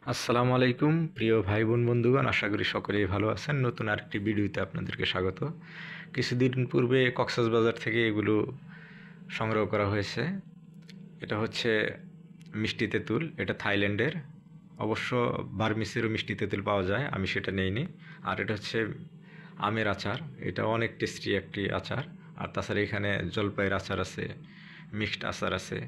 আসসালামু আলাইকুম প্রিয় ভাই বোন বন্ধুগণ, আশা করি সকলেই ভালো আছেন। নতুন আরেকটি ভিডিওতে আপনাদেরকে স্বাগত। কিছুদিন পূর্বে কক্সবাজার থেকে এগুলো সংগ্রহ করা হয়েছে। এটা হচ্ছে মিষ্টি তেঁতুল, এটা থাইল্যান্ডের। অবশ্য বার্মিসেরও মিষ্টি তেঁতুল পাওয়া যায়, আমি সেটা নেইনি। আর এটা হচ্ছে আমের আচার, এটা অনেক টেস্টি একটি আচার। আর তাছাড়া এখানে জলপাইয়ের আচার আছে, মিক্সড আচার আছে।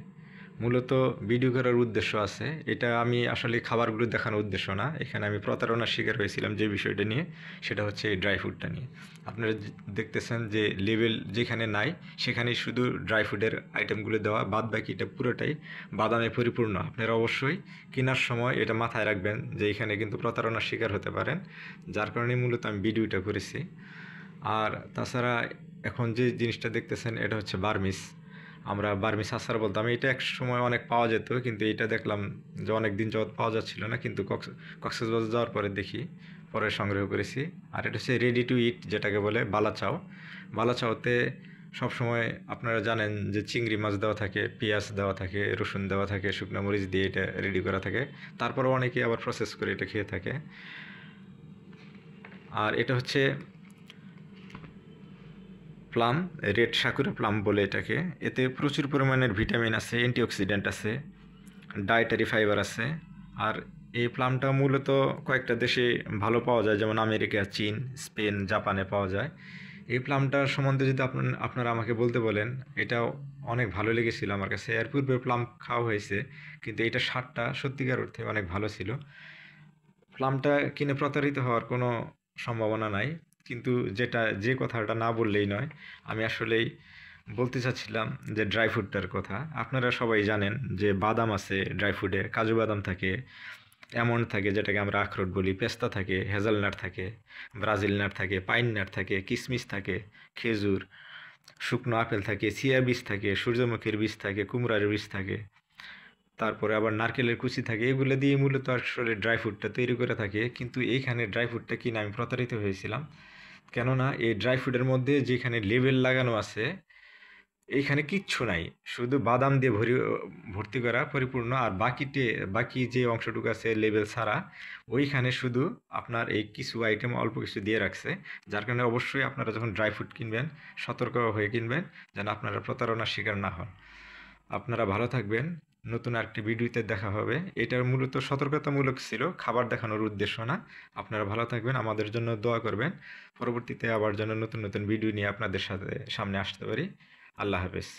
মূলত ভিডিও করার উদ্দেশ্য আছে, এটা আমি আসলে খাবারগুলো দেখানোর উদ্দেশ্য না। এখানে আমি প্রতারণার শিকার হয়েছিলাম যে বিষয়টা নিয়ে, সেটা হচ্ছে এই ড্রাই ফ্রুটটা নিয়ে। আপনারা দেখতেছেন যে লেবেল যেখানে নাই সেখানেই শুধু ড্রাই ফ্রুটের আইটেমগুলো দেওয়া, বাদ বাকিটা পুরোটাই বাদামে পরিপূর্ণ। আপনারা অবশ্যই কেনার সময় এটা মাথায় রাখবেন যে এখানে কিন্তু প্রতারণার শিকার হতে পারেন, যার কারণে মূলত আমি ভিডিওটা করেছি। আর তাছাড়া এখন যে জিনিসটা দেখতেছেন এটা হচ্ছে বার্মিস। আমরা বার্মিস আচার বলতাম, এটা এক সময় অনেক পাওয়া যেত, কিন্তু এটা দেখলাম যে অনেক দিন যাবৎ পাওয়া যাচ্ছিল না, কিন্তু কক্সবাজার যাওয়ার পরে দেখি, পরে সংগ্রহ করেছি। আর এটা হচ্ছে রেডি টু ইট, যেটাকে বলে বালাচাও। বালাচাওতে সবসময় আপনারা জানেন যে চিংড়ি মাছ দেওয়া থাকে, পেঁয়াজ দেওয়া থাকে, রসুন দেওয়া থাকে, শুকনো মরিচ দিয়ে এটা রেডি করা থাকে। তারপরে অনেকে আবার প্রসেস করে এটা খেয়ে থাকে। আর এটা হচ্ছে প্লাম, রেড সাকুরা প্লাম বলে এটাকে। এতে প্রচুর পরিমাণের ভিটামিন আছে, অ্যান্টিঅক্সিডেন্ট আছে, ডায়েটারি ফাইবার আছে। আর এই প্লামটা মূলত কয়েকটা দেশে ভালো পাওয়া যায়, যেমন আমেরিকা, চীন, স্পেন, জাপানে পাওয়া যায়। এই প্লামটার সম্বন্ধে যদি আপনারা আমাকে বলতে বলেন, এটা অনেক ভালো লেগেছিল আমার কাছে। এর পূর্বে প্লাম খাওয়া হয়েছে, কিন্তু এটা স্বাদটা সত্যিকার অর্থে অনেক ভালো ছিল। প্লামটা কিনে প্রতারিত হওয়ার কোনো সম্ভাবনা নাই, কিন্তু যে কথাটা না বললেই নয়, আমি আসলেই বলতে চাচ্ছিলাম যে ড্রাই ফ্রুটটার কথা। আপনারা সবাই জানেন যে বাদাম আছে ড্রাই ফ্রুটে, কাজু বাদাম থাকে, অ্যালমন্ড থাকে যেটাকে আমরা আখরোট বলি, পেস্তা থাকে, হেজালনাট থাকে, ব্রাজিল নাট থাকে, পাইন নাট থাকে, কিশমিশ থাকে, খেজুর, শুকনো আপেল থাকে, চিয়া বীজ থাকে, সূর্যমুখীর বীজ থাকে, কুমড়ার বীজ থাকে, তারপরে আবার নারকেলের কুচি থাকে। এগুলো দিয়ে মূলত আসলে ড্রাই ফ্রুটটা তৈরি করে থাকে। কিন্তু এইখানে ড্রাই ফ্রুটটা কিনে আমি প্রতারিত হয়েছিলাম, কেননা এই ড্রাই ফ্রুটের মধ্যে যেখানে লেবেল লাগানো আছে এইখানে কিচ্ছু নাই, শুধু বাদাম দিয়ে ভর্তি করা পরিপূর্ণ। আর বাকি যে অংশটুকু আছে লেবেল ছাড়া, ওইখানে শুধু আপনার এই কিছু আইটেম অল্প কিছু দিয়ে রাখছে। যার কারণে অবশ্যই আপনারা যখন ড্রাই ফ্রুট কিনবেন সতর্ক হয়ে কিনবেন, যেন আপনারা প্রতারণার শিকার না হন। আপনারা ভালো থাকবেন। নতুন আরেকটি ভিডিওতে দেখা হবে। এটা মূলত সতর্কতামূলক ছিল, খাবার দেখানোর উদ্দেশ্য না। আপনারা ভালো থাকবেন, আমাদের জন্য দোয়া করবেন। পরবর্তীতে আবার যেন নতুন নতুন ভিডিও নিয়ে আপনাদের সামনে আসতে পারি। আল্লাহ হাফেজ।